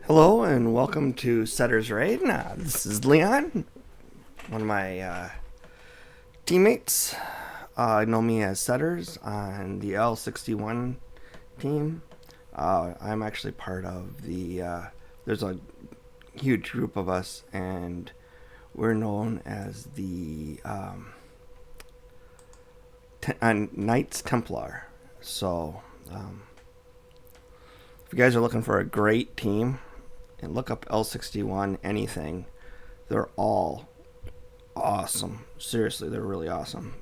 Hello and welcome to Setter's Raid. This is Leon, one of my teammates. Know me as Setters on the L61 team. I'm actually part of there's a huge group of us, and we're known as the Knights Templar. So, if you guys are looking for a great team, and look up L61 anything, they're all awesome. Seriously, they're really awesome.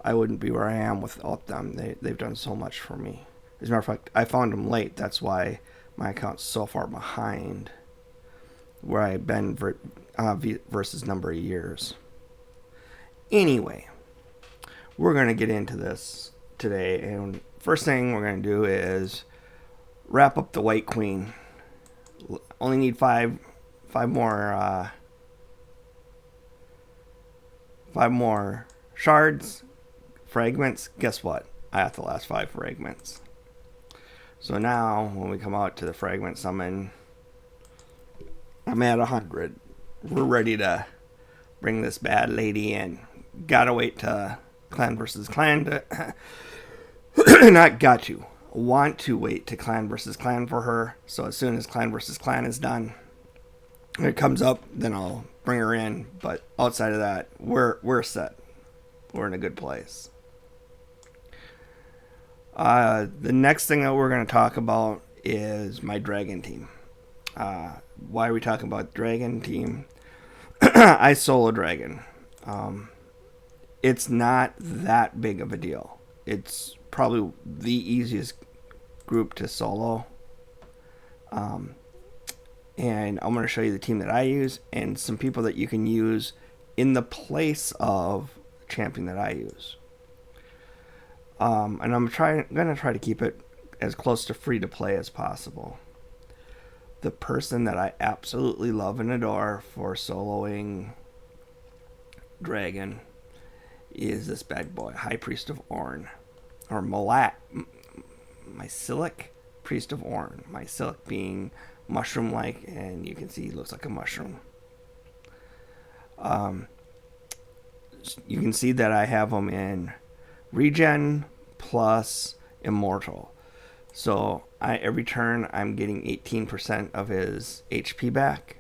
I wouldn't be where I am without them. They've done so much for me. As a matter of fact, I found them late. That's why my account's so far behind where I've been versus number of years. Anyway, we're going to get into this today, and first thing we're going to do is wrap up the White Queen. Only need five more shards, fragments. Guess what? I have the last 5 fragments. So now, when we come out to the fragment summon, I'm at 100. We're ready to bring this bad lady in. Gotta wait to clan versus clan to not got to. Want to wait to clan versus clan for her. So as soon as clan versus clan is done, it comes up, then I'll bring her in. But outside of that, we're set. We're in a good place. The next thing that we're going to talk about is my dragon team. Why are we talking about dragon team? I solo dragon. It's not that big of a deal. It's probably the easiest group to solo. And I'm going to show you the team that I use and some people that you can use in the place of the champion that I use. And I'm going to try to keep it as close to free to play as possible. The person that I absolutely love and adore for soloing dragon is this bad boy, High Priest of Ornn, or Mycelic Priest of Ornn. Mycelic being mushroom-like, and you can see he looks like a mushroom. You can see that I have him in Regen plus Immortal. So every turn I'm getting 18% of his HP back.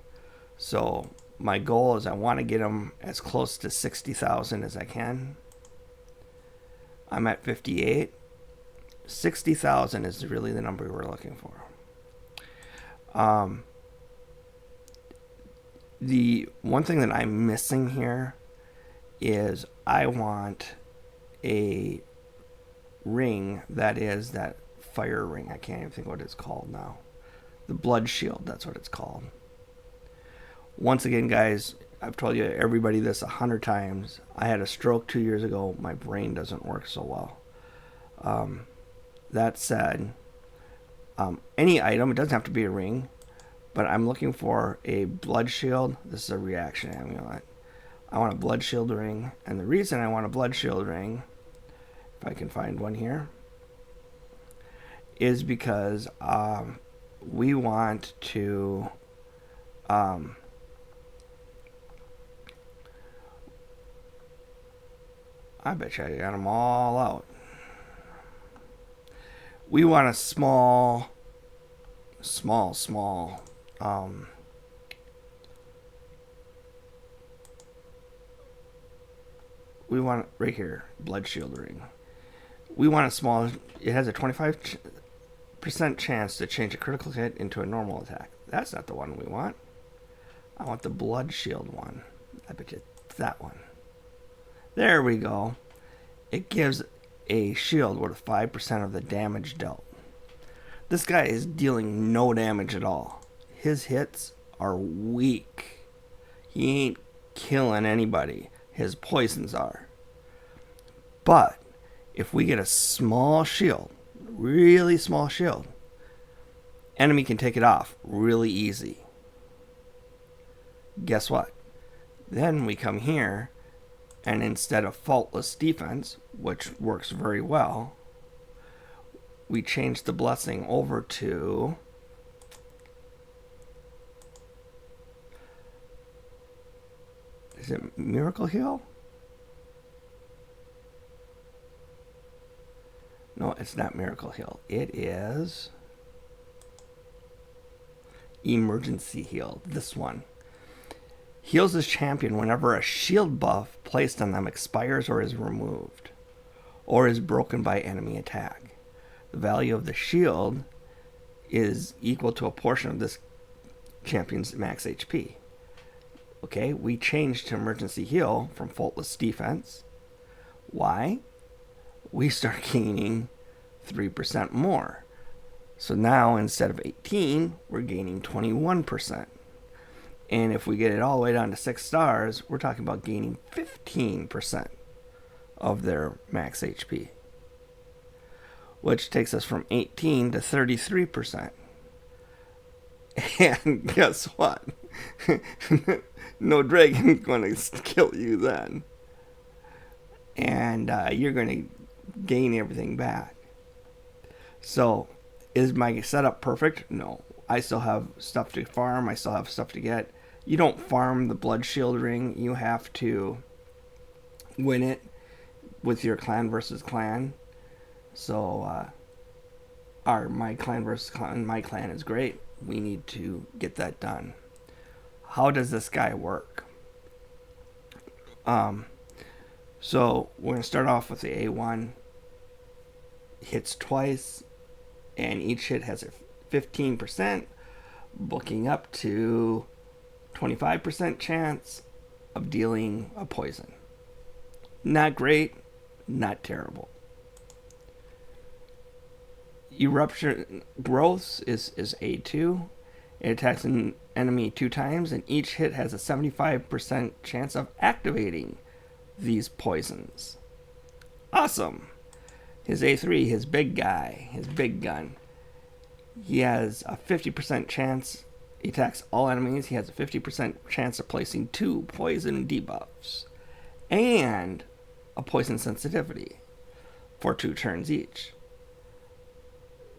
So my goal is I want to get him as close to 60,000 as I can. I'm at 58. 60,000 is really the number we're looking for. The one thing that I'm missing here is I want a ring that is that fire ring. I can't even think what it's called now. The blood shield, that's what it's called. Once again, guys, I've told you everybody this 100 times. I had a stroke 2 years ago. My brain doesn't work so well. That said, any item, it doesn't have to be a ring, but I'm looking for a blood shield. This is a reaction amulet. I want a blood shield ring, and the reason I want a blood shield ring, if I can find one here, is because we want to I bet you I got them all out. We want a small we want right here, blood shield ring. We want a small, it has a 25% chance to change a critical hit into a normal attack. That's not the one we want. I want the blood shield one. I bet you it's that one. There we go. It gives a shield worth 5% of the damage dealt. This guy is dealing no damage at all. His hits are weak. He ain't killing anybody. His poisons are. But if we get a small shield, really small shield, enemy can take it off really easy. Guess what? Then we come here, and instead of faultless defense, which works very well, we change the blessing over to Is it Miracle Heal? No, it's not Miracle Heal. It is Emergency Heal. This one. Heals his champion whenever a shield buff placed on them expires or is removed, or is broken by enemy attack. The value of the shield is equal to a portion of this champion's max HP. Okay, we changed to Emergency Heal from Faultless Defense. Why? We start gaining 3% more. So now instead of 18, we're gaining 21%. And if we get it all the way down to 6 stars, we're talking about gaining 15% of their max HP. Which takes us from 18 to 33%. And guess what? No dragon's going to kill you then. And you're going to gain everything back. So, is my setup perfect? No. I still have stuff to farm. I still have stuff to get. You don't farm the Blood Shield Ring. You have to win it with your clan versus clan. So, my clan versus clan, my clan is great. We need to get that done. How does this guy work? So we're going to start off with the A1. Hits twice, and each hit has a 15%, booking up to 25% chance of dealing a poison. Not great, not terrible. Eruption Growths is A2. It attacks an enemy 2 times, and each hit has a 75% chance of activating these poisons. Awesome. His A3, his big guy, his big gun. He has a 50% chance. He attacks all enemies. He has a 50% chance of placing 2 poison debuffs. And a poison sensitivity for 2 turns each.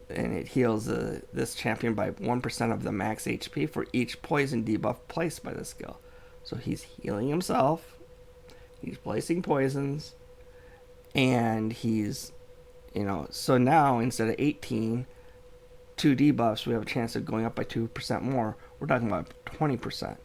And it heals this champion by 1% of the max HP for each poison debuff placed by the skill. So he's healing himself. He's placing poisons. And he's, so now instead of 18, 2 debuffs, we have a chance of going up by 2% more. We're talking about 20%.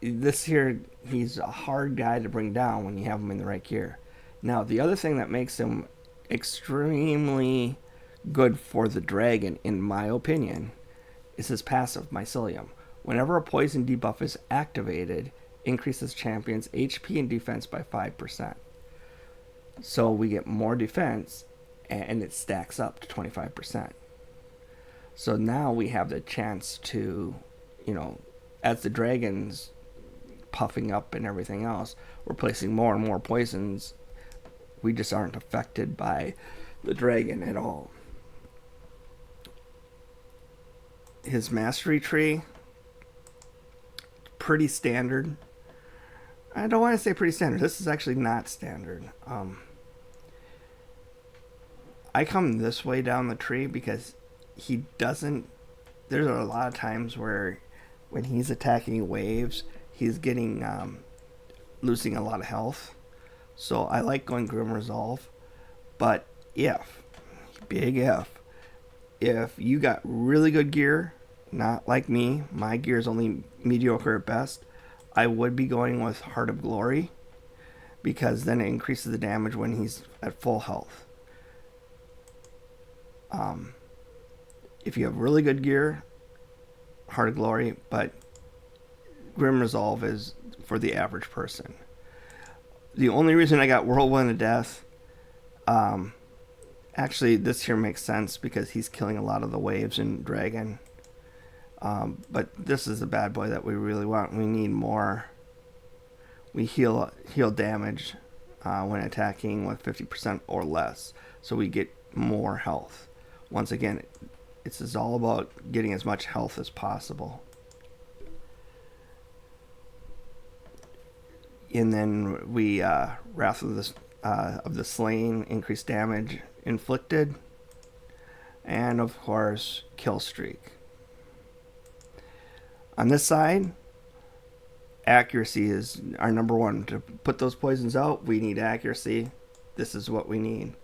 This here, he's a hard guy to bring down when you have him in the right gear. Now, the other thing that makes him extremely good for the dragon, in my opinion, is his passive, Mycelium. Whenever a poison debuff is activated, increases champion's HP and defense by 5%. So we get more defense, and it stacks up to 25%. So now we have the chance to, as the dragon's puffing up and everything else, we're placing more and more poisons. We just aren't affected by the dragon at all. His mastery tree, pretty standard. I don't want to say pretty standard. This is actually not standard. I come this way down the tree because he doesn't... There's a lot of times where when he's attacking waves, he's getting... losing a lot of health. So I like going Grim Resolve. But big if you got really good gear, not like me, my gear is only mediocre at best, I would be going with Heart of Glory, because then it increases the damage when he's at full health. If you have really good gear, Heart of Glory, but Grim Resolve is for the average person. The only reason I got Whirlwind of Death, actually this here makes sense because he's killing a lot of the waves in Dragon. But this is the bad boy that we really want. We need more. We heal damage when attacking with 50% or less, so we get more health. Once again, it's all about getting as much health as possible. And then we Wrath of the Slain, increased damage inflicted, and of course Kill Streak. On this side, accuracy is our number one. To put those poisons out, we need accuracy. This is what we need.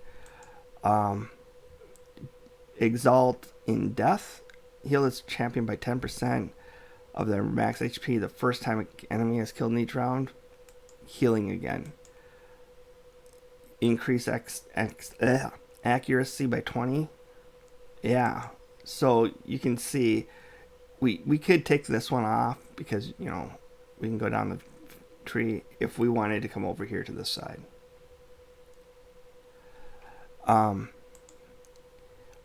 Exalt in death. Heal this champion by 10% of their max HP the first time an enemy is killed in each round. Healing again. Increase accuracy by 20. Yeah. So you can see we could take this one off because, you know, we can go down the tree if we wanted to come over here to this side.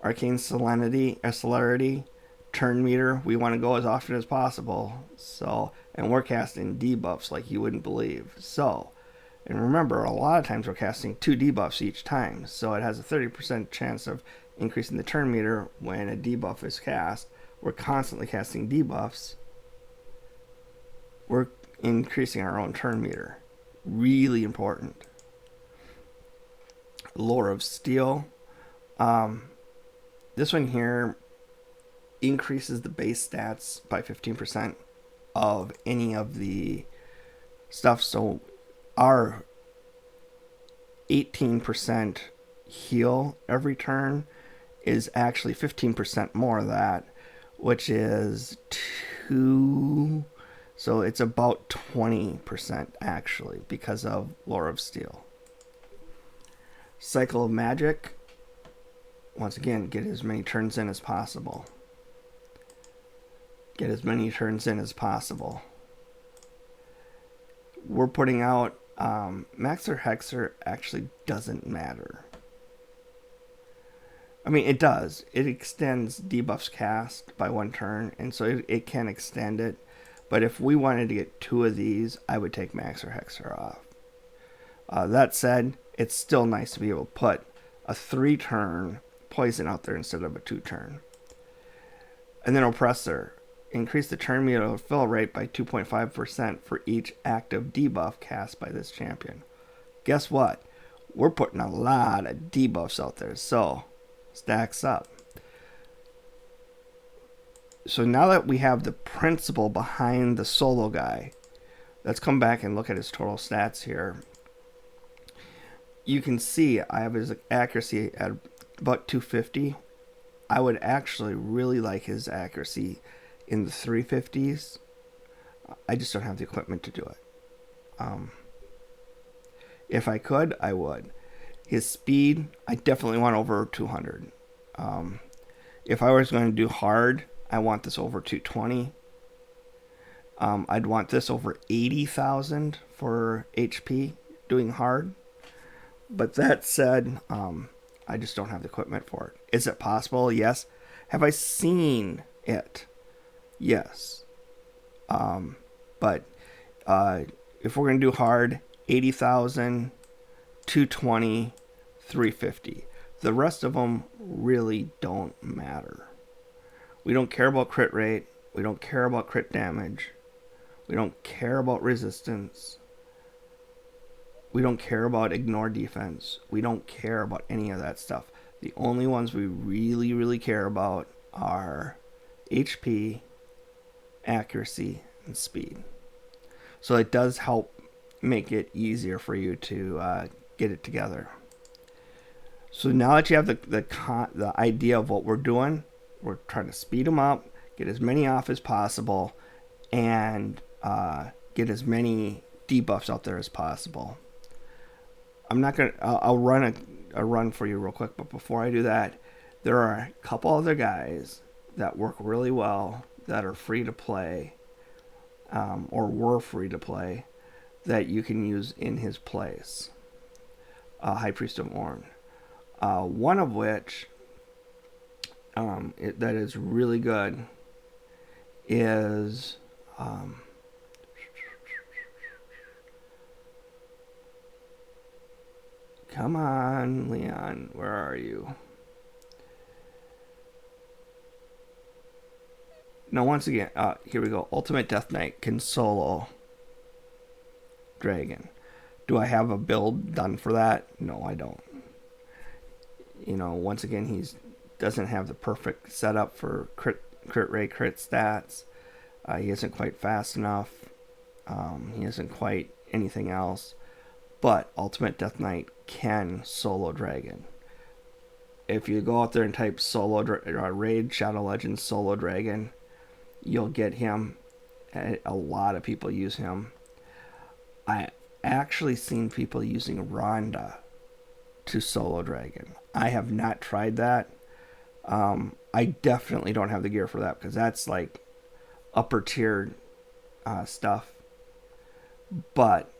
Arcane Celerity, turn meter, we want to go as often as possible. So, and we're casting debuffs like you wouldn't believe. So, and remember, a lot of times we're casting 2 debuffs each time. So it has a 30% chance of increasing the turn meter when a debuff is cast. We're constantly casting debuffs. We're increasing our own turn meter. Really important. Lore of Steel. This one here increases the base stats by 15% of any of the stuff. So our 18% heal every turn is actually 15% more of that, which is 2. So it's about 20% actually because of Lore of Steel. Cycle of Magic. Once again, get as many turns in as possible. Get as many turns in as possible. We're putting out Maxer Hexer actually doesn't matter. I mean, it does. It extends debuffs cast by 1 turn, and so it can extend it. But if we wanted to get 2 of these, I would take Maxer Hexer off. That said, it's still nice to be able to put a 3-turn poison out there instead of a 2-turn. And then Oppressor. Increase the turn meter fill rate by 2.5% for each active debuff cast by this champion. Guess what? We're putting a lot of debuffs out there, so stacks up. So now that we have the principle behind the solo guy, let's come back and look at his total stats here. You can see I have his accuracy at about 250. I would actually really like his accuracy in the 350s. I just don't have the equipment to do it. If I could, I would. His speed, I definitely want over 200. If I was going to do hard, I want this over 220. I'd want this over 80,000 for HP doing hard. But that said, I just don't have the equipment for it. Is it possible? Yes. Have I seen it? Yes. But if we're going to do hard, 80,000, 220, 350. The rest of them really don't matter. We don't care about crit rate. We don't care about crit damage. We don't care about resistance. We don't care about ignore defense. We don't care about any of that stuff. The only ones we really, really care about are HP, accuracy, and speed. So it does help make it easier for you to get it together. So now that you have the idea of what we're doing, we're trying to speed them up, get as many off as possible, and get as many debuffs out there as possible. I'm not gonna. I'll run a run for you real quick, but before I do that, there are a couple other guys that work really well that are free to play, or were free to play, that you can use in his place. High Priest of Ornn. One of which that is really good is come on, Leon, where are you? Now, once again, here we go. Ultimate Death Knight can solo Dragon. Do I have a build done for that? No, I don't. You know, once again, doesn't have the perfect setup for crit rate, crit stats. He isn't quite fast enough. He isn't quite anything else. But Ultimate Death Knight can solo Dragon. If you go out there and type solo Raid Shadow Legends solo Dragon, you'll get him. A lot of people use him. I actually seen people using Rhonda to solo Dragon. I have not tried that. I definitely don't have the gear for that because that's like upper tier stuff. But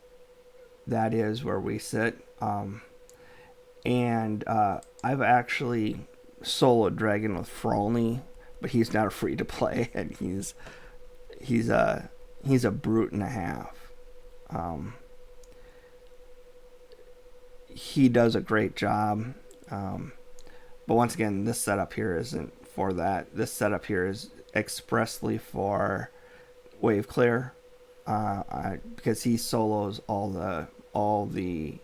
that is where we sit. And I've actually soloed Dragon with Frolny, but he's not a free to play, and he's a brute and a half. He does a great job, but once again, this setup here isn't for that. This setup here is expressly for Wave Clear, because he solos all the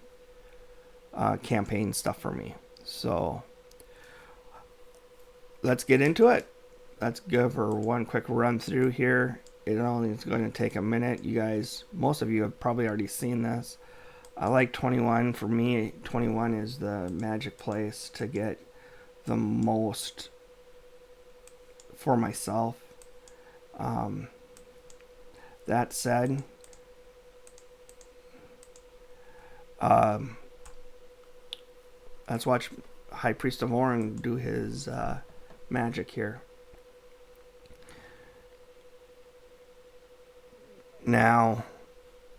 campaign stuff for me. So let's get into it. Let's go for one quick run through here. It only is going to take a minute. You guys, most of you have probably already seen this. I like 21. For me, 21 is the magic place to get the most for myself. That said, let's watch High Priest of Orin do his magic here. Now,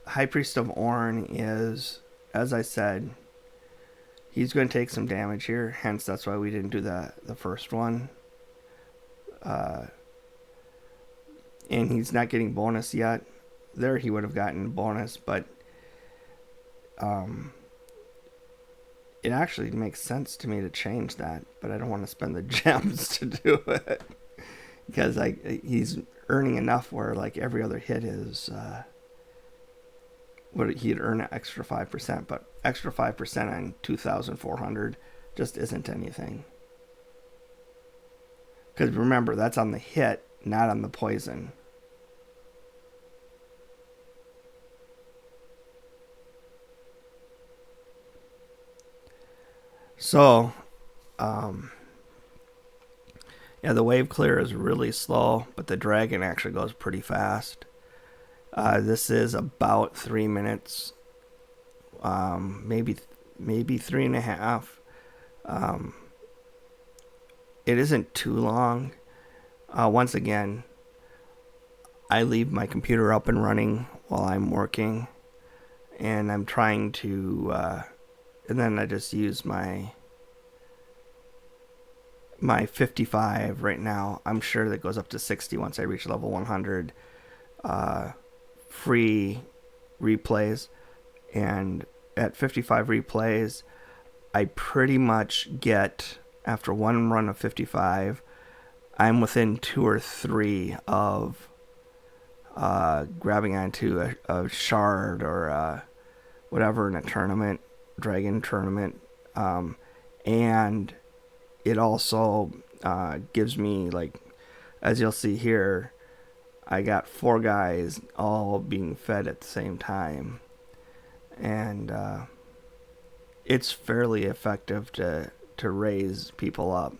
High Priest of Orin is, as I said, he's going to take some damage here. Hence, that's why we didn't do the first one. And he's not getting bonus yet. There he would have gotten bonus, but it actually makes sense to me to change that, but I don't want to spend the gems to do it because he's earning enough where like every other hit is what he'd earn an extra 5%, but extra 5% on 2,400 just isn't anything. Because remember, that's on the hit, not on the poison. So, yeah, the wave clear is really slow, but the dragon actually goes pretty fast. This is about 3 minutes, maybe 3.5. It isn't too long. Once again, I leave my computer up and running while I'm working, and I'm trying to, and then I just use my 55 right now. I'm sure that goes up to 60 once I reach level 100. Free replays, and at 55 replays, I pretty much get, after one run of 55, I'm within 2 or 3 of grabbing onto a shard or whatever in a tournament, dragon tournament, and it also gives me, like, as you'll see here, I got 4 guys all being fed at the same time, and it's fairly effective to raise people up.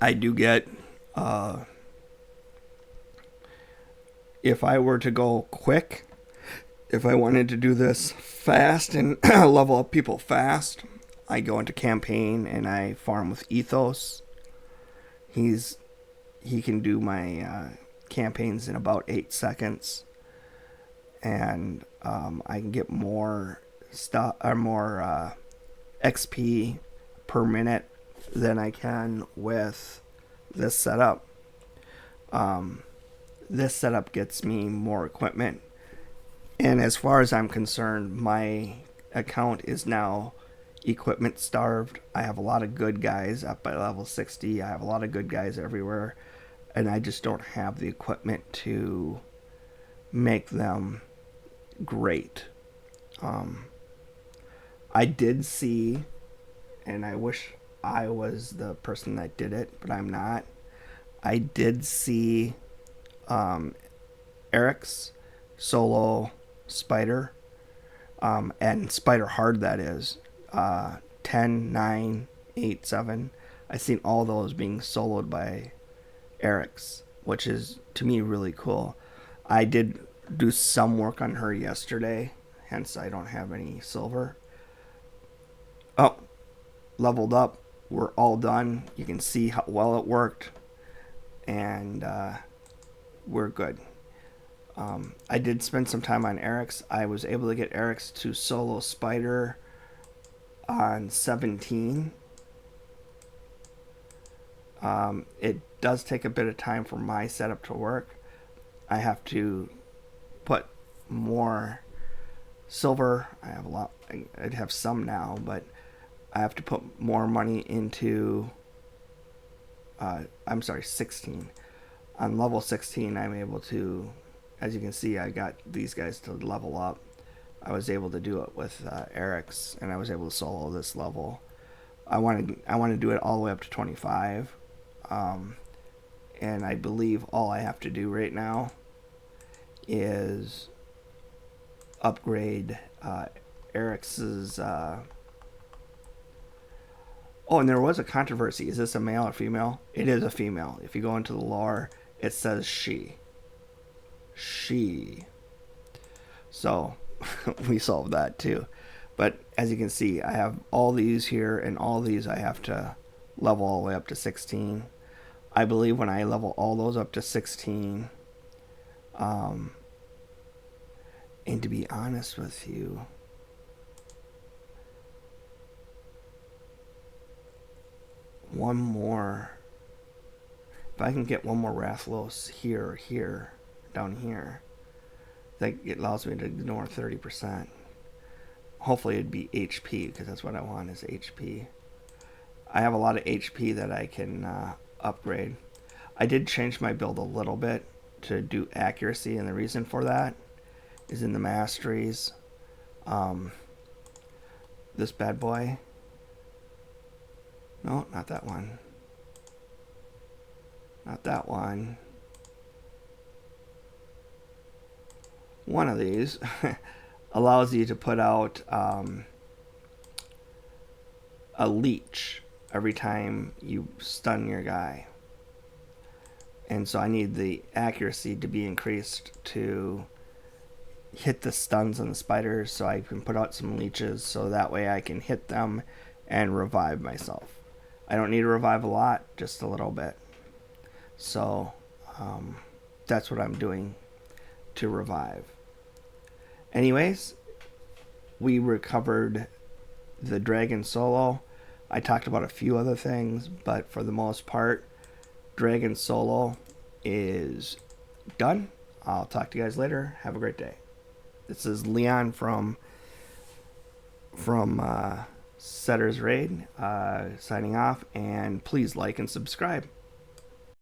I do get, if I were to go quick, if I wanted to do this fast and level up people fast, I go into campaign and I farm with Ethos. He can do my campaigns in about 8 seconds, and I can get more stuff or more XP per minute than I can with this setup. This setup gets me more equipment, and as far as I'm concerned, my account is now equipment starved. I have a lot of good guys up by level 60. I have a lot of good guys everywhere, and I just don't have the equipment to make them great. I did see, and I wish I was the person that did it, but I'm not. I did see Eric's solo spider, and spider hard, that is, 10, 9, 8, 7. I've seen all those being soloed by Eric's, which is to me really cool. I did do some work on her yesterday, hence I don't have any silver. Oh, leveled up. We're all done. You can see how well it worked, and we're good. I did spend some time on Eric's. I was able to get Eric's to solo spider on 17. It does take a bit of time for my setup to work. I have to put more silver. I have a lot. I'd have some now, but I have to put more money into. I'm sorry, 16. On level 16, I'm able to, as you can see, I got these guys to level up. I was able to do it with Eric's, and I was able to solo this level. I want to do it all the way up to 25, and I believe all I have to do right now is upgrade Eric's. Oh, and there was a controversy. Is this a male or female? It is a female. If you go into the lore, it says she. She. So we solved that too. But as you can see, I have all these here, and all these I have to level all the way up to 16. I believe when I level all those up to 16, and to be honest with you, one more, if I can get one more Rathalos here or here, down here, that it allows me to ignore 30%. Hopefully it'd be HP, because that's what I want is HP. I have a lot of HP that I can upgrade. I did change my build a little bit to do accuracy, and the reason for that is in the masteries. This bad boy. No, not that one. Not that one. One of these allows you to put out a leech every time you stun your guy. And so I need the accuracy to be increased to hit the stuns on the spiders, so I can put out some leeches so that way I can hit them and revive myself. I don't need to revive a lot, just a little bit. So that's what I'm doing to revive. Anyways, we recovered the Dragon Solo. I talked about a few other things, but for the most part, Dragon Solo is done. I'll talk to you guys later. Have a great day. This is Leon from Setter's Raid, signing off, and please like and subscribe.